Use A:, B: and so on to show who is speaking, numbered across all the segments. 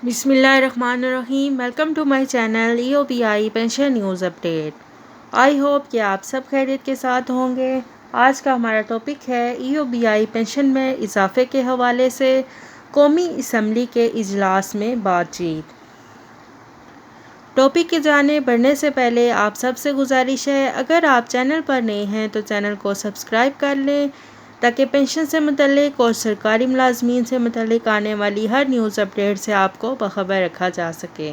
A: بسم اللہ الرحمن الرحیم۔ Welcome to my channel EOBI pension news update. I hope کہ آپ سب خیریت کے ساتھ ہوں گے۔ آج کا ہمارا ٹاپک ہے EOBI پینشن میں اضافے کے حوالے سے قومی اسمبلی کے اجلاس میں بات چیت۔ ٹاپک کی جانب بڑھنے سے پہلے آپ سب سے گزارش ہے، اگر آپ چینل پر نئے ہیں تو چینل کو سبسکرائب کر لیں تاکہ پینشن سے متعلق اور سرکاری ملازمین سے متعلق آنے والی ہر نیوز اپڈیٹ سے آپ کو باخبر رکھا جا سکے۔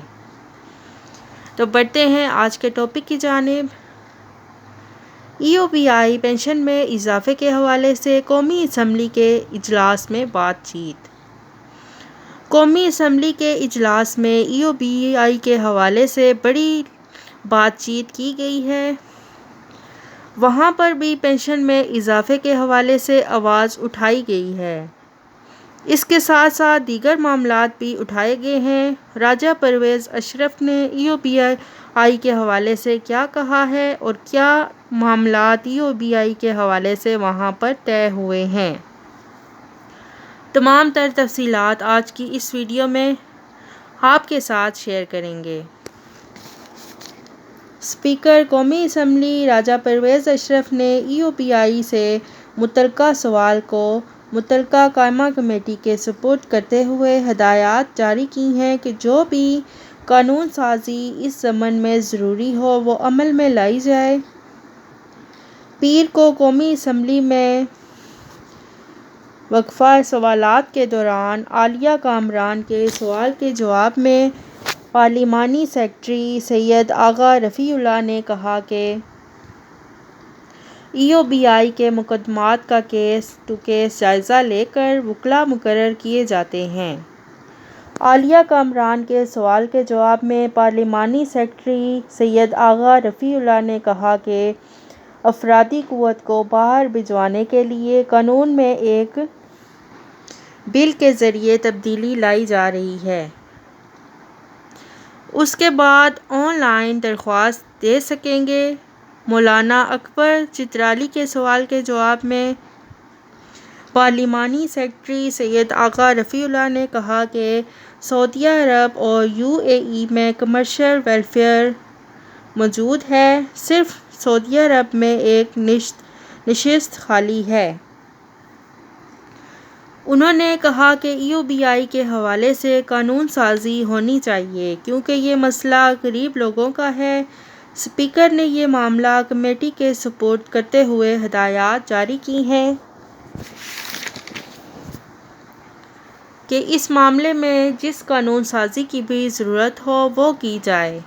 A: تو بڑھتے ہیں آج کے ٹاپک کی جانب۔ EOBI پینشن میں اضافے کے حوالے سے قومی اسمبلی کے اجلاس میں بات چیت۔ قومی اسمبلی کے اجلاس میں EOBI کے حوالے سے بڑی بات چیت کی گئی ہے۔ وہاں پر بھی پینشن میں اضافے کے حوالے سے آواز اٹھائی گئی ہے۔ اس کے ساتھ ساتھ دیگر معاملات بھی اٹھائے گئے ہیں۔ راجہ پرویز اشرف نے EOBI کے حوالے سے کیا کہا ہے اور کیا معاملات EOBI کے حوالے سے وہاں پر طے ہوئے ہیں، تمام تر تفصیلات آج کی اس ویڈیو میں آپ کے ساتھ شیئر کریں گے۔ اسپیکر قومی اسمبلی راجہ پرویز اشرف نے EOBI سے متعلقہ سوال کو متعلقہ قائمہ کمیٹی کے سپرد کرتے ہوئے ہدایات جاری کی ہیں کہ جو بھی قانون سازی اس ضمن میں ضروری ہو وہ عمل میں لائی جائے۔ پیر کو قومی اسمبلی میں وقفہ سوالات کے دوران عالیہ کامران کے سوال کے جواب میں پارلیمانی سیکریٹری سید آغا رفیع اللہ نے کہا کہ EOBI کے مقدمات کا کیس ٹو کیس جائزہ لے کر وکلاء مقرر کیے جاتے ہیں۔ عالیہ کامران کے سوال کے جواب میں پارلیمانی سیکریٹری سید آغا رفیع اللہ نے کہا کہ افرادی قوت کو باہر بھجوانے کے لیے قانون میں ایک بل کے ذریعے تبدیلی لائی جا رہی ہے۔ اس کے بعد آن لائن درخواست دے سکیں گے۔ مولانا اکبر چترالی کے سوال کے جواب میں پارلیمانی سیکریٹری سید آغا رفیع اللہ نے کہا کہ سعودی عرب اور UAE میں کمرشل ویلفیئر موجود ہے، صرف سعودی عرب میں ایک نشست خالی ہے۔ انہوں نے کہا کہ EOBI کے حوالے سے قانون سازی ہونی چاہیے کیونکہ یہ مسئلہ غریب لوگوں کا ہے۔ اسپیکر نے یہ معاملہ کمیٹی کے سپرد کرتے ہوئے ہدایات جاری کی ہیں کہ اس معاملے میں جس قانون سازی کی بھی ضرورت ہو وہ کی جائے۔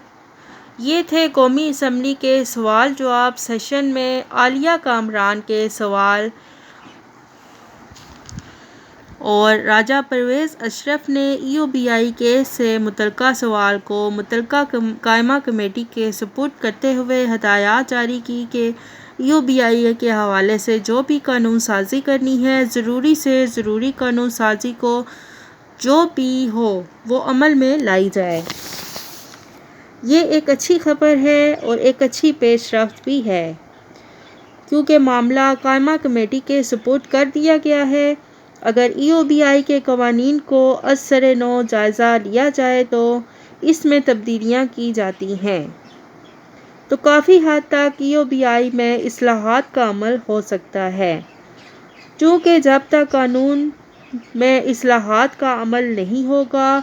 A: یہ تھے قومی اسمبلی کے سوال جواب سیشن میں عالیہ کامران کے سوال اور راجہ پرویز اشرف نے EOBI کیس سے متعلقہ سوال کو متعلقہ قائمہ کمیٹی کے سپرد کرتے ہوئے ہدایات جاری کی کہ EOBI کے حوالے سے جو بھی قانون سازی کرنی ہے، ضروری سے ضروری قانون سازی کو جو بھی ہو وہ عمل میں لائی جائے۔ یہ ایک اچھی خبر ہے اور ایک اچھی پیش رفت بھی ہے کیونکہ معاملہ قائمہ کمیٹی کے سپرد کر دیا گیا ہے۔ اگر EOBI کے قوانین کو از سر نو جائزہ لیا جائے تو اس میں تبدیلیاں کی جاتی ہیں تو کافی حد تک EOBI میں اصلاحات کا عمل ہو سکتا ہے، چونکہ جب تک قانون میں اصلاحات کا عمل نہیں ہوگا،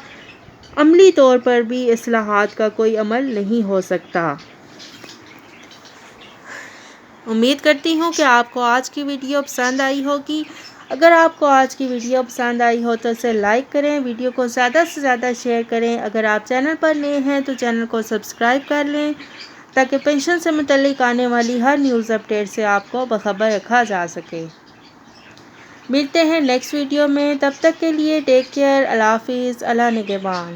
A: عملی طور پر بھی اصلاحات کا کوئی عمل نہیں ہو سکتا۔ امید کرتی ہوں کہ آپ کو آج کی ویڈیو پسند آئی ہوگی۔ اگر آپ کو آج کی ویڈیو پسند آئی ہو تو اسے لائک کریں، ویڈیو کو زیادہ سے زیادہ شیئر کریں۔ اگر آپ چینل پر نئے ہیں تو چینل کو سبسکرائب کر لیں تاکہ پینشن سے متعلق آنے والی ہر نیوز اپڈیٹ سے آپ کو باخبر رکھا جا سکے۔ ملتے ہیں نیکسٹ ویڈیو میں، تب تک کے لیے ٹیک کیئر، اللہ حافظ، اللہ نگہبان۔